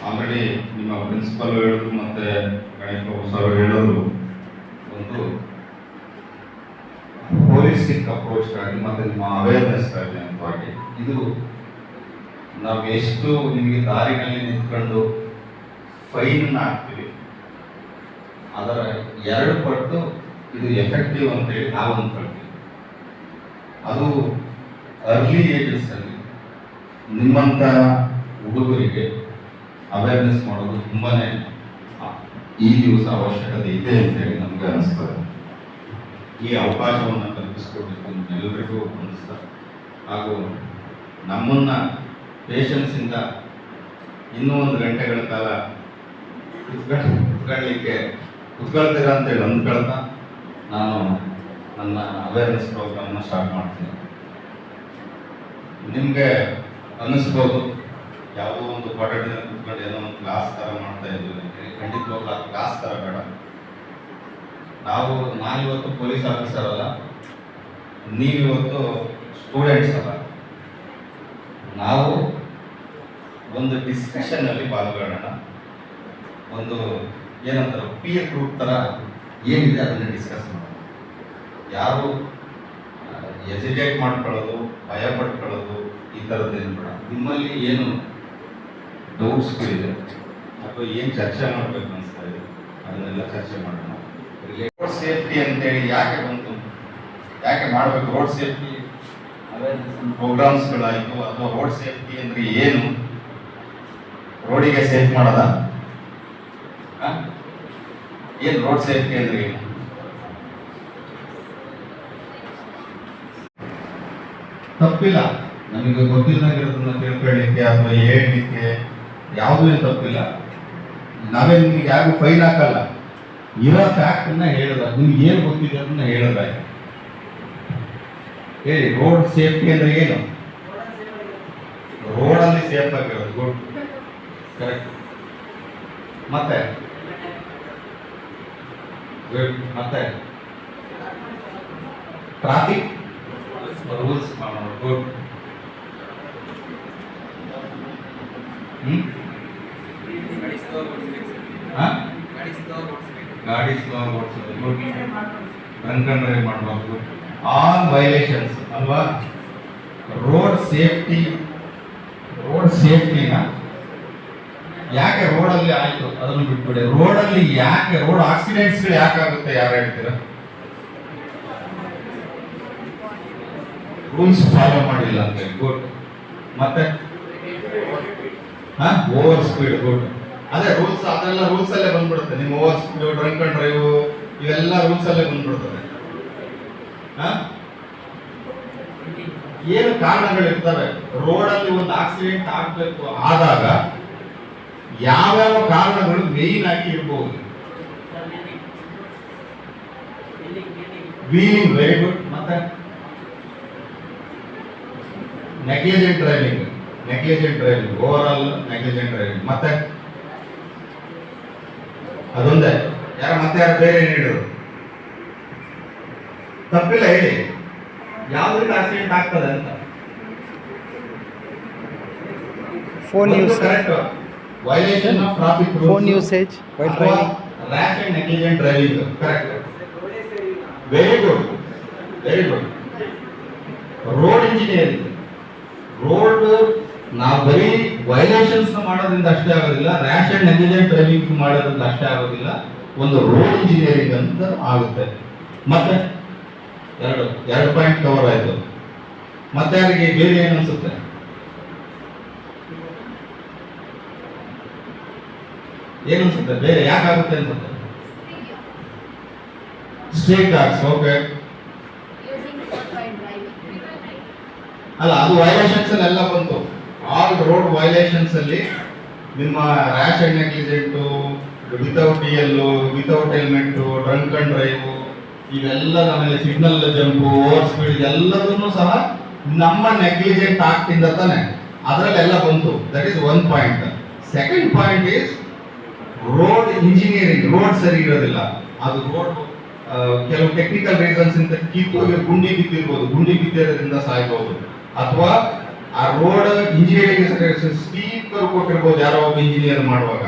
Already ನಿಮ್ಮ principal ಹೇಳಿದ್ರು ಮತ್ತೆ ಗಣೇಶ್ ಬಾಬು ಸರ್ ಹೇಳೋರು ಒಂದು ಹೋಲಿಸ್ಟಿಕ್ ಅಪ್ರೋಚ್ ಆಗಿ ಮತ್ತೆ ನಿಮ್ಮ ಅವೇರ್ನೆಸ್ ಆಗಿ ಅಂತವಾಗಿ ಇದು ನಾವು ಎಷ್ಟು ನಿಮಗೆ ದಾರಿನಲ್ಲಿ ನಿಂತ್ಕೊಂಡು ಫೈನ್ ಹಾಕ್ತೀವಿ ಅದರ 2 ಪಟ್ಟು ಇದು ಎಫೆಕ್ಟಿವ್ ಅಂತೇಳಿ ನಾವು ಅಂದ್ಕೊಳ್ತೀವಿ. ಅದು ಅರ್ಲಿ ಏಜಸ್ ಅಲ್ಲಿ ನಿಮ್ಮಂಥ ಹುಡುಗರಿಗೆ ಅವೇರ್ನೆಸ್ ಮಾಡೋದು ತುಂಬಾನೇ ಈ ದಿವಸ ಅವಶ್ಯಕತೆ ಇದೆ ಅಂತೇಳಿ ನಮ್ಗೆ ಅನಿಸ್ತದೆ. ಈ ಅವಕಾಶವನ್ನು ಕಲ್ಪಿಸ್ಕೊಡ್ಬೇಕು ಎಲ್ಲರಿಗೂ ಅನಿಸ್ತಾರೆ. ಹಾಗೂ ನಮ್ಮನ್ನ ಪೇಷನ್ಸ್ ಇಂದ ಇನ್ನೂ 1 ಗಂಟೆಗಳ ಕಾಲ ಕುತ್ಕೊಳ್ತೀರಾ ಅಂತೇಳಿ ಅಂದ್ಕೊಳ್ತಾ ನಾನು ನನ್ನ ಅವೇರ್ನೆಸ್ ಪ್ರೋಗ್ರಾಮ್ನ ಸ್ಟಾರ್ಟ್ ಮಾಡ್ತೀನಿ. ನಿಮಗೆ ಅನ್ನಿಸ್ಬೋದು ಯಾವುದೋ ಒಂದು ಕೊಠಡಿನ ಕುತ್ಕೊಂಡು ಏನೋ ಒಂದು ಕ್ಲಾಸ್ ಥರ ಮಾಡ್ತಾ ಇದ್ದೀವಿ. ಖಂಡಿತವಾಗ್ಲೂ ಕ್ಲಾಸ್ ಥರ ಬೇಡ. ನಾನಿವತ್ತು ಪೊಲೀಸ್ ಆಫೀಸರ್ ಅಲ್ಲ, ನೀವಿವತ್ತು ಸ್ಟೂಡೆಂಟ್ಸ್ ಅಲ್ಲ. ನಾವು ಒಂದು ಡಿಸ್ಕಷನ್ ಅಲ್ಲಿ ಪಾಲ್ಗೊಳ್ಳೋಣ. ಒಂದು ಏನಂತಾರೆ ಪೀರ್ ಗ್ರೂಪ್ ಥರ ಏನಿದೆ ಅದನ್ನು ಡಿಸ್ಕಸ್ ಮಾಡೋಣ. ಯಾರು ಎಜಿಟೇಟ್ ಮಾಡ್ಕೊಳ್ಳೋದು, ಭಯ ಪಡ್ಕೊಳ್ಳೋದು ಈ ಥರದ್ದೇನು ಬೇಡ. ನಿಮ್ಮಲ್ಲಿ ಏನು ಡೌಟ್ಸ್ಗಳಿದೆ ಅಥವಾ ಏನು ಚರ್ಚೆ ಮಾಡಬೇಕು ಅನಿಸ್ತಾ ಇದೆ ಅದನ್ನೆಲ್ಲ ಚರ್ಚೆ ಮಾಡೋಣ. ರೋಡ್ ಸೇಫ್ಟಿ ಅಂತೇಳಿ ಯಾಕೆ ಬಂತು, ಯಾಕೆ ಮಾಡಬೇಕು, ರೋಡ್ ಸೇಫ್ಟಿ ಅವೇರ್ನೆಸ್ ಪ್ರೋಗ್ರಾಮ್ಸ್ಗಳಾಯಿತು ಅಥವಾ ರೋಡ್ ಸೇಫ್ಟಿ ಅಂದರೆ ಏನು, ರೋಡಿಗೆ ಸೇಫ್ ಮಾಡೋದ, ಏನು ರೋಡ್ ಸೇಫ್ಟಿ ಅಂದ್ರೆ ಏನು? ತಪ್ಪಿಲ್ಲ, ನಮಗೆ ಗೊತ್ತಿಲ್ಲದಿರೋದನ್ನ ತಿಳ್ಕೊಳ್ಳಿಕ್ಕೆ ಅಥವಾ ಹೇಳಲಿಕ್ಕೆ ಯಾವುದೂ ಏನು ತಪ್ಪಿಲ್ಲ. ನಾವೇ ನಿಮಗೆ ಯಾರಿಗೂ ಫೈನ್ ಹಾಕಲ್ಲ, ಇರೋ ಫ್ಯಾಕ್ಟ್ ಅನ್ನ ಹೇಳಿದ, ನಿಮ್ಗೆ ಏನು ಗೊತ್ತಿದೆ ಅದನ್ನ ಹೇಳಿದ್ರ ಹೇಳಿ. ರೋಡ್ ಸೇಫ್ಟಿ ಅಂದ್ರೆ ಏನು? ರೋಡಲ್ಲಿ ಸೇಫ್ ಆಗಿರೋದು, ಗುಡ್, ಕರೆಕ್ಟ್. ಮತ್ತೆ ಮತ್ತೆ ಟ್ರಾಫಿಕ್ ರೂಲ್ಸ್ ಮಾಡೋದು, ಗುಡ್. ಗಾಡಿ ಸ್ಲೋ ಓಡಿಸೋದು, ಗುಡ್. ಡ್ರಂಕ್ ಅಂಡ್ ಡ್ರೈವ್ ಮಾಡಬಾರ್ದು, ಆಲ್ ವೈಲೇಷನ್ಸ್ ಅಲ್ವಾ. ರೋಡ್ ಸೇಫ್ಟಿನ ಯಾಕೆ ರೋಡಲ್ಲಿ ಆಯ್ತು ಅದನ್ನು ಬಿಟ್ಬಿಡಿ. ರೋಡಲ್ಲಿ ಯಾಕೆ ರೋಡ್ ಆಕ್ಸಿಡೆಂಟ್ಸ್ಗಳು ಯಾಕೆ ಆಗುತ್ತೆ, ಯಾರು ಹೇಳ್ತೀರಾ? ರೂಲ್ಸ್ ಫಾಲೋ ಮಾಡಿಲ್ಲ ಅಂತ, ಗುಡ್. ಮತ್ತೆ ಓವರ್ ಸ್ಪೀಡ್, ಗುಡ್. ಅದೇ ರೂಲ್ಸ್, ಅದೆಲ್ಲ ರೂಲ್ಸ್ ಅಲ್ಲೇ ಬಂದ್ಬಿಡುತ್ತೆ. ನಿಮ್ಮ over speed, drunk and drive ಇವೆಲ್ಲ ರೂಲ್ಸ್ ಅಲ್ಲೇ ಬಂದ್ಬಿಡ್ತದೆ. ಏನು ಕಾರಣಗಳಿರ್ತವೆ ರೋಡಲ್ಲಿ ಒಂದು ಆಕ್ಸಿಡೆಂಟ್ ಆಗ್ಬೇಕು ಆದಾಗ, ಯಾವ್ಯಾವ ಕಾರಣಗಳು ಮೇನ್ ಆಗಿ ಇರಬಹುದು? Wheeling, very good. ಮತ್ತೆ negligent driving, over all negligent driving. ಮತ್ತೆ ಅದೊಂದೇ, ಮತ್ತೆ ಯಾರು ಬೇರೆ ಏನು ಹೇಳಿದ್ರು? ತಪ್ಪಿಲ್ಲ, ಹೇಳಿ ಯಾವ್ದ್ರಿಂದ ಆಕ್ಸಿಡೆಂಟ್ ಆಗ್ತದೆ ಅಂತ. Phone use, correct. Violation of traffic rules, phone usage while driving, rash and negligent driving, correct. Very good. Road engineering, road ನಾವು ಬರೀ ವೈಲೇಷನ್ಸ್ ಮಾಡೋದ್ರಿಂದ ಅಷ್ಟೇ ಆಗೋದಿಲ್ಲ, ರ್ಯಾಶ್ ಅಂಡ್ ನೆಗ್ಲಿಜೆಂಟ್ ಡ್ರೈವಿಂಗ್ ಮಾಡೋದ್ರಿಂದ ಅಷ್ಟೇ ಆಗೋದಿಲ್ಲ, ಒಂದು ರೋಡ್ ಇಂಜಿನಿಯರಿಂಗ್ ಅಂತ ಆಗುತ್ತೆ. ಮತ್ತೆ ಎರಡು ಪಾಯಿಂಟ್ ಕವರ್ ಆಯ್ತು. ಮತ್ತೆ ಯಾರಿಗೆ ಬೇರೆ ಏನು ಅನ್ಸುತ್ತೆ? ಏನನ್ಸುತ್ತೆ ಬೇರೆ ಯಾಕಾಗುತ್ತೆ ಅನ್ಸುತ್ತೆ? Street dogs, okay. ಅಲ್ಲ, ಅದು ವೈಲೇಷನ್ಸ್ ಅಲ್ಲಿ ಎಲ್ಲ ಬಂತು. ಆಲ್ ರೋಡ್ ವೈಲೇಷನ್ಸ್ ಅಲ್ಲಿ ನಿಮ್ಮ rash and negligent, without DL, without helmet, drunk and drive, ಇವೆಲ್ಲ ನಮಗೆ ಸಿಗ್ನಲ್ ಜಂಪ್, ಓವರ್ ಸ್ಪೀಡ್ ಎಲ್ಲದನ್ನು ಸಹ ನಮ್ಮ ನೆಗ್ಲಿಜೆಂಟ್ ಆಕ್ಟ್ ಇಂದ ತಾನೆ ಅದರಲ್ಲೆಲ್ಲ ಬಂತು. That is one point. Second point is road engineering. Road ಸರಿ ಇರೋದಿಲ್ಲ, ಅದು ರೋಡ್ ಕೆಲವು ಟೆಕ್ನಿಕಲ್ ರೀಸನ್ಸ್ ಇಂದ ಕಿತ್ತು ಗುಂಡಿ ಬಿದ್ದಿರ್ಬೋದು, ಗುಂಡಿ ಬಿದ್ದಿರೋದ್ರಿಂದ ಸಾಯ್ಬಹುದು, ಅಥವಾ ಆ ರೋಡ್ ಇಂಜಿನಿಯರಿಂಗ್ ಸ್ಟೀಪ್ ಕರ್ವ್ ಕೊಟ್ಟಿರ್ಬೋದು ಯಾರೋ ಒಬ್ಬ ಇಂಜಿನಿಯರ್ ಮಾಡುವಾಗ.